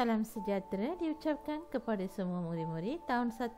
Salam sejahtera diucapkan kepada semua murid-murid tahun 1.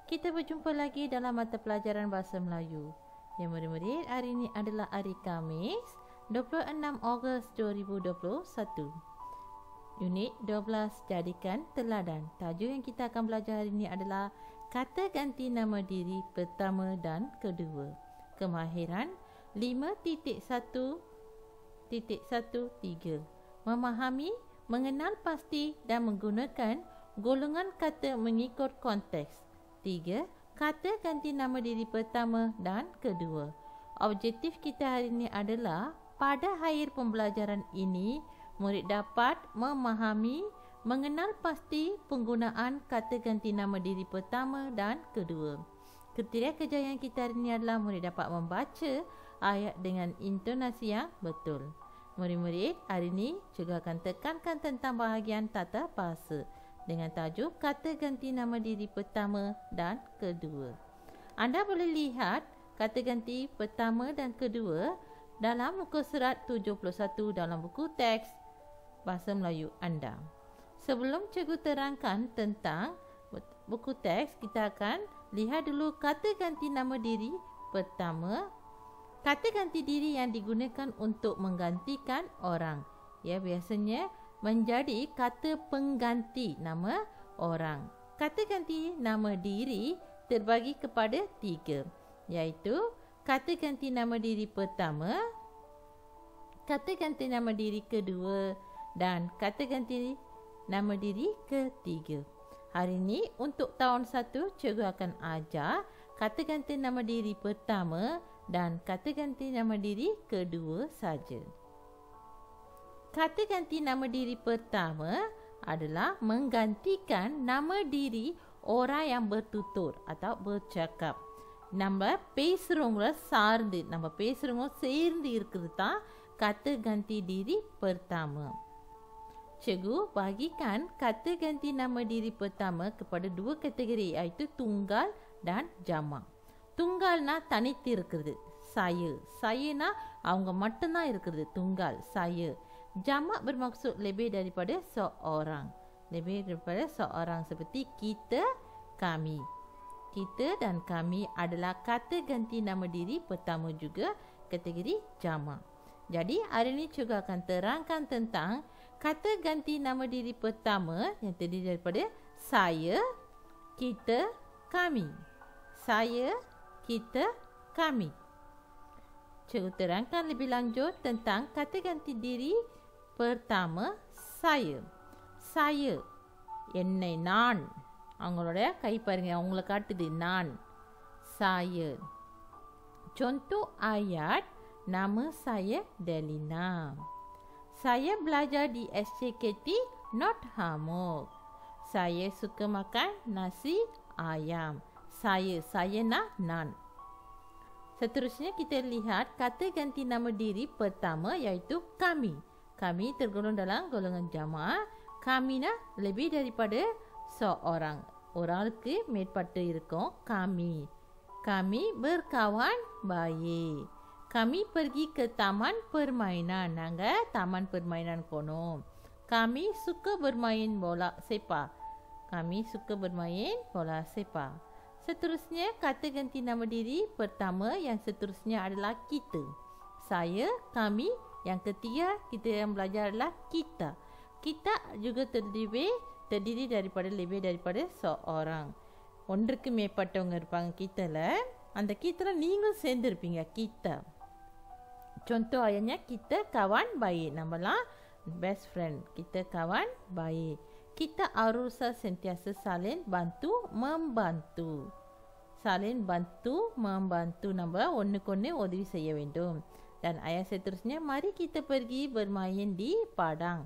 Kita berjumpa lagi dalam mata pelajaran Bahasa Melayu. Ya murid-murid, hari ini adalah hari Khamis, 26 Ogos 2021. Unit 12, jadikan teladan. Tajuk yang kita akan belajar hari ini adalah kata ganti nama diri pertama dan kedua. Kemahiran 5.1.13. Memahami, mengenal pasti dan menggunakan golongan kata mengikut konteks. 3. Kata ganti nama diri pertama dan kedua. Objektif kita hari ini adalah pada akhir pembelajaran ini, murid dapat memahami, mengenal pasti penggunaan kata ganti nama diri pertama dan kedua. Kriteria kejayaan kita hari ini adalah murid dapat membaca ayat dengan intonasi yang betul. Murid-murid, hari ini juga akan tekankan tentang bahagian tata bahasa dengan tajuk kata ganti nama diri pertama dan kedua. Anda boleh lihat kata ganti pertama dan kedua dalam muka surat 71 dalam buku teks Bahasa Melayu anda. Sebelum cikgu terangkan tentang buku teks, kita akan lihat dulu kata ganti nama diri pertama. Kata ganti diri yang digunakan untuk menggantikan orang. Ya, biasanya menjadi kata pengganti nama orang. Kata ganti nama diri terbagi kepada 3, iaitu kata ganti nama diri pertama, kata ganti nama diri kedua dan kata ganti nama diri ketiga. Hari ini untuk tahun 1, cikgu akan ajar kata ganti nama diri pertama dan kata ganti nama diri kedua saja. Kata ganti nama diri pertama adalah menggantikan nama diri orang yang bertutur atau bercakap. Nama பேசுறவங்கள சார்ந்து, நம்ம பேசுறவங்க சேர்ந்து இருக்கிறது தான் kata ganti diri pertama. Cikgu bagikan kata ganti nama diri pertama kepada 2 kategori, iaitu tunggal dan jamak. Tunggalனா தனித்து இருக்கிறது, saya. Sayana அவங்க மட்டும்தான் இருக்கிறது, tunggal, saya. Jamak bermaksud lebih daripada seorang. Lebih daripada seorang seperti kita, kami. Kita dan kami adalah kata ganti nama diri pertama juga kategori jamak. Jadi hari ini juga akan terangkan tentang kata ganti nama diri pertama yang terdiri daripada saya, kita, kami. Saya, kita, kami. Cikgu terangkan lebih lanjut tentang kata ganti diri pertama, saya. Saya, என்னை நான். அவங்களோட கை பாருங்க, அவங்கள காட்டுது நான். Saya. Contoh ayat, nama saya Delina. Saya belajar di SCKT North Hamok. Saya suka makan nasi ayam. Saya nak nan. Seterusnya kita lihat kata ganti nama diri pertama, iaitu kami. Kami tergolong dalam golongan jamak. Kami nak lebih daripada seorang. Oralku மேற்பட்டு இருக்கும் kami. Kami berkawan baik. Kami pergi ke taman permainan. Naga taman permainan kono. Kami suka bermain bola sepak. Kami suka bermain bola sepak. Seterusnya kata ganti nama diri pertama yang seterusnya adalah kita. Saya, kami. Yang ketiga kita yang belajar adalah kita. Kita juga terdiri daripada lebih daripada seorang. ஒன்றுக்கு மேற்பட்டவங்க இருப்பாங்க கிட்டல. அந்த கிட்டல நீங்களும் சேர்ந்திருப்பீங்க kita. Contoh ayatnya, kita kawan baik. Namalah best friend. Kita kawan baik. Kita harus sentiasa saling bantu membantu. Saling bantu membantu. Nama ஒன்றுக்கொன்று உதவி செய்ய வேண்டும். Dan ayat seterusnya, mari kita pergi bermain di padang.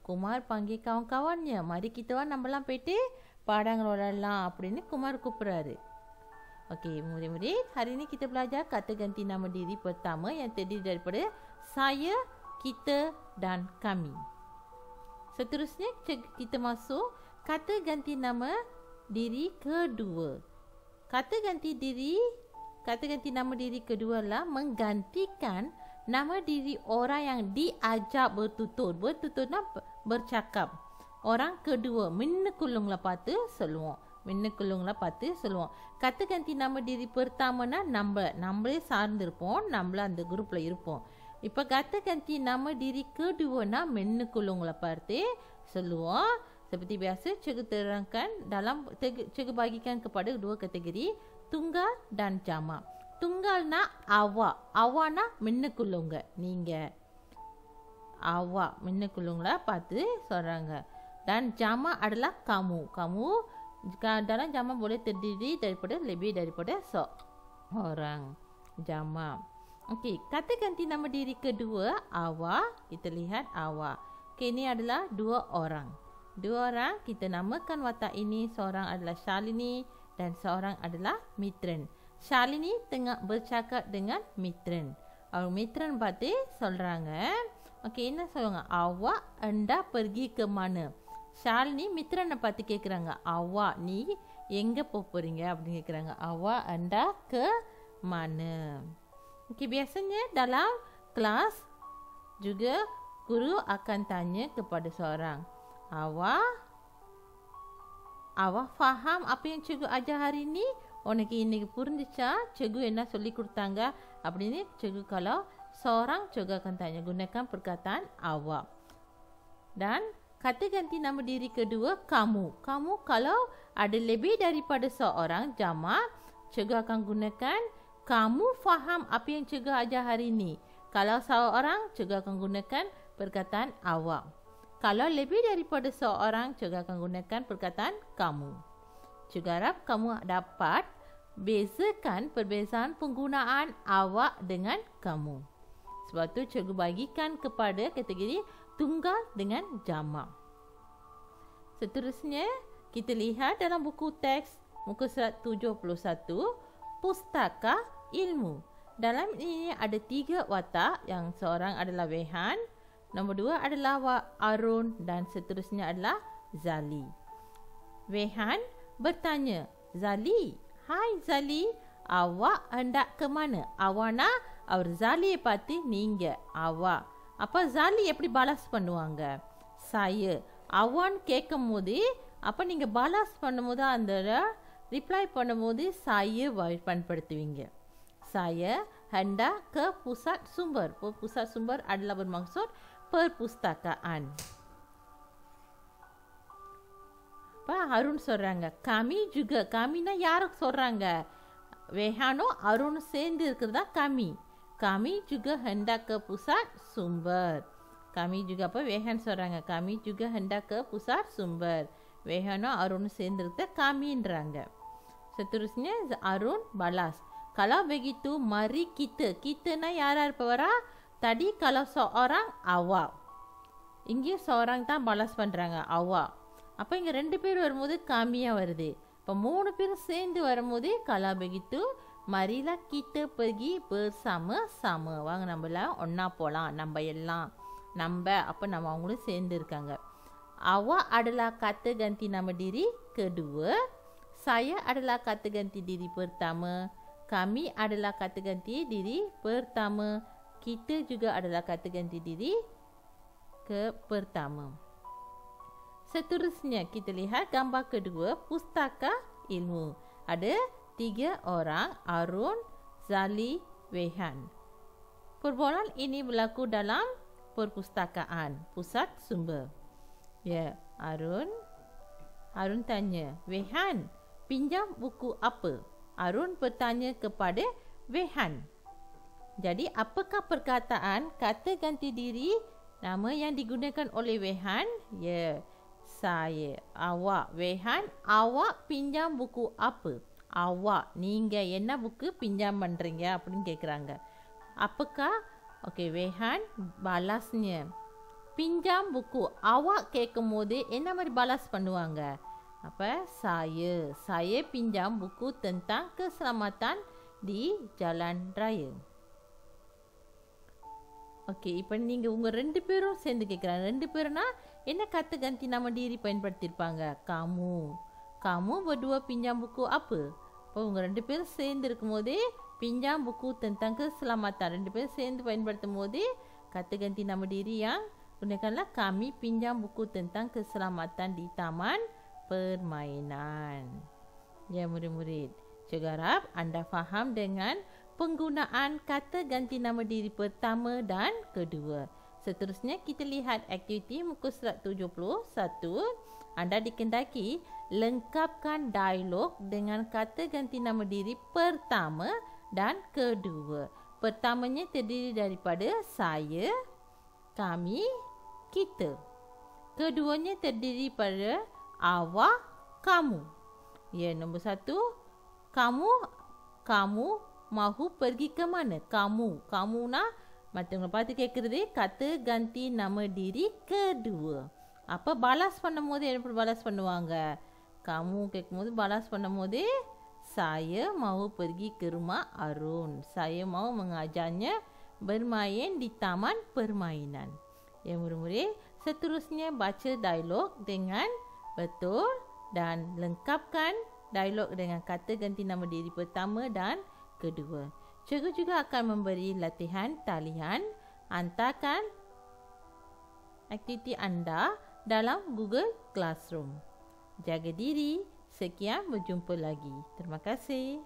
Kumar panggil kawan-kawannya, mari kita நம்மலாம் போயிட்டு padang விளையாடலாம் அப்படின்னு குமார் கூப்பிடுறாரு. Okey, murid-murid, hari ini kita belajar kata ganti nama diri pertama yang terdiri daripada saya, kita dan kami. Seterusnya kita masuk kata ganti nama diri kedua. Kata ganti nama diri kedua adalah menggantikan nama diri orang yang diajak bertutur. Bertutur nak bercakap. orang kedua. Minnukullungla பார்த்து சொல்லுவோம். மின்னுக்குள்ளுங்கள பார்த்து சொல்லுவோம். கத்து கந்தி நம்ம டிரி பெருத்தாமனா நம்மளே சார்ந்திருப்போம், நம்மள அந்த குரூப்பில் இருப்போம். இப்போ kata ganti nama diri kedua nak menekullunglah parti சொல்லுவோம். Seperti biasa cikgu terangkan dalam cikgu bagikan kepada dua kategori, tunggal dan jamak. Tunggal nak awak, awak nak menekullungga நீங்க. Awak menekullunglah பார்த்து சொல்றாங்க. Dan jamak adalah kamu. Kamu dalam jamak boleh terdiri daripada lebih daripada seorang. Jamak. Okey, kata ganti nama diri kedua awak. Kita lihat awak. Okey, ini adalah dua orang. Dua orang kita namakan watak ini. Seorang adalah Shalini dan seorang adalah Mitran. Shalini tengah bercakap dengan Mitran. Mitran பார்த்து சொல்றாங்க. Okey, என்ன சொல்லுங்க? Awak anda pergi ke mana? Shalini மித்ரனை பார்த்து கேட்குறாங்க, awak நீ எங்கே போகிறீங்க அப்படின்னு கேட்குறாங்க. Awak anda ke mana? Okay, biasanya dalam kelas juga guru akan tanya kepada seorang, awak faham apa yang cikgu ajar hari ini? உனக்கு இன்னைக்கு புரிஞ்சிச்சா? cikgu என்ன சொல்லி கொடுத்தாங்க அப்படின்னு cikgu kalau seorang cikgu akan tanya, gunakan perkataan awak. Dan kata ganti nama diri kedua kamu. Kamu kalau ada lebih daripada seorang jamak, cikgu akan gunakan kamu faham apa yang cikgu ajar hari ini. Kalau seorang, cikgu akan gunakan perkataan awak. Kalau lebih daripada seorang, cikgu akan gunakan perkataan kamu. Cikgu harap kamu dapat bezakan perbezaan penggunaan awak dengan kamu. Sebab tu cikgu bagikan kepada kategori tunggal dengan jamak. Seterusnya, kita lihat dalam buku teks muka surat 71, Pustaka Ilmu. Dalam ini ada 3 watak, yang seorang adalah Wehan, nombor 2 adalah Arun dan seterusnya adalah Zali. Wehan bertanya, Zali, hai Zali, awak hendak ke mana? Awak nak? அவர் ஜாலியை பார்த்து நீங்கள் அவா. அப்போ ஜாலி எப்படி பாலாஸ் பண்ணுவாங்க? saya. அவான்னு கேட்கும் போது அப்போ நீங்கள் பாலாஸ் பண்ணும்போது அந்த ரிப்ளை பண்ணும்போது saya பயன்படுத்துவீங்க. saya hendak ke pusat sumber. Pusat sumber adalah bermaksud perpustakaan. அப்போ அருண் சொல்கிறாங்க, kami juga. kamiனா யாருக்கு சொல்கிறாங்க? Wehano Arun சேர்ந்து இருக்கிறதா kami. Kami juga hendak ke pusat sumber. Kami juga apa? Wehan சொல்றாங்க, kami juga hendak ke pusat sumber. Wehano Arun சேர்ந்து இருக்கிறத kamiன்றாங்க. Seterusnya Arun balas, kalau begitu mari kita. Kita-னா யாரா இருப்பவரா? Tadi kalau seorang awak. இங்கே seorang தான் balas பண்றாங்க, awak. அப்போ இங்கே 2 பேர் வரும்போது kamiயா வருது. இப்போ 3 பேரும் சேர்ந்து வரும்போது kalau begitu marilah kita pergi bersama-sama. வாங்க நம்மலாம் ஒன்றா போகலாம். நம்ம எல்லாம் அப்போ நம்ம அவங்களும் சேர்ந்து இருக்காங்க. Awak adalah kata ganti nama diri kedua. Saya adalah kata ganti diri pertama. Kami adalah kata ganti diri pertama. Kita juga adalah kata ganti diri pertama. Seterusnya kita lihat gambar kedua, pustaka ilmu. Ada 3 orang, Arun, Zali, Wehan. Perbualan ini berlaku dalam perpustakaan, pusat sumber. Ya, Arun tanya, Wehan, pinjam buku apa? Arun bertanya kepada Wehan. Jadi, apakah perkataan kata ganti diri nama yang digunakan oleh Wehan? Ya, saya. Awak. Wehan, awak pinjam buku apa? Awak, நீங்க என்ன புக்கு பிஞ்சாம் பண்றீங்க அப்படின்னு கேட்குறாங்க. அப்பக்கா okay Wehan balasnya pinjam buku. awak கேட்கும் போது என்ன மாதிரி balas பண்ணுவாங்க? அப்போ saya pinjam buku tentang keselamatan di jalan raya. Okay, இப்போ நீங்கள் உங்கள் 2 பேரும் சேர்ந்து கேட்குறாங்க. 2 பேருனா என்ன kata ganti nama diri பயன்படுத்தியிருப்பாங்க? kamu berdua pinjam buku apa? இப்போ உங்கள் 2 பேரும் சேர்ந்து இருக்கும்போதே pinjam buku tentang keselamatan 2 பேரும் சேர்ந்து பயன்படுத்தும் போது kata ganti nama diri yang Gunakanlah kami pinjam buku tentang keselamatan di taman permainan. Ya murid-murid, cikgu harap anda faham dengan penggunaan kata ganti nama diri pertama dan kedua. Seterusnya kita lihat aktiviti muka surat 71. Anda dikendaki lengkapkan dialog dengan kata ganti nama diri pertama dan kedua. Pertamanya terdiri daripada saya, kami, kita. Keduanya terdiri pada awak, kamu. Ya, nombor 1, kamu mahu pergi ke mana? Kamu nak macam lepas tu kata ganti nama diri kedua. Apa balas pada murid dan balas pada wangga? Kamu kemudian balas pada murid, saya mahu pergi ke rumah Arun. Saya mahu mengajarnya bermain di taman permainan. Ya murid-murid, seterusnya baca dialog dengan betul dan lengkapkan dialog dengan kata ganti nama diri pertama dan kedua. Cikgu juga akan memberi latihan talian. Hantarkan aktiviti anda dalam Google Classroom. Jaga diri. Sekian, berjumpa lagi. Terima kasih.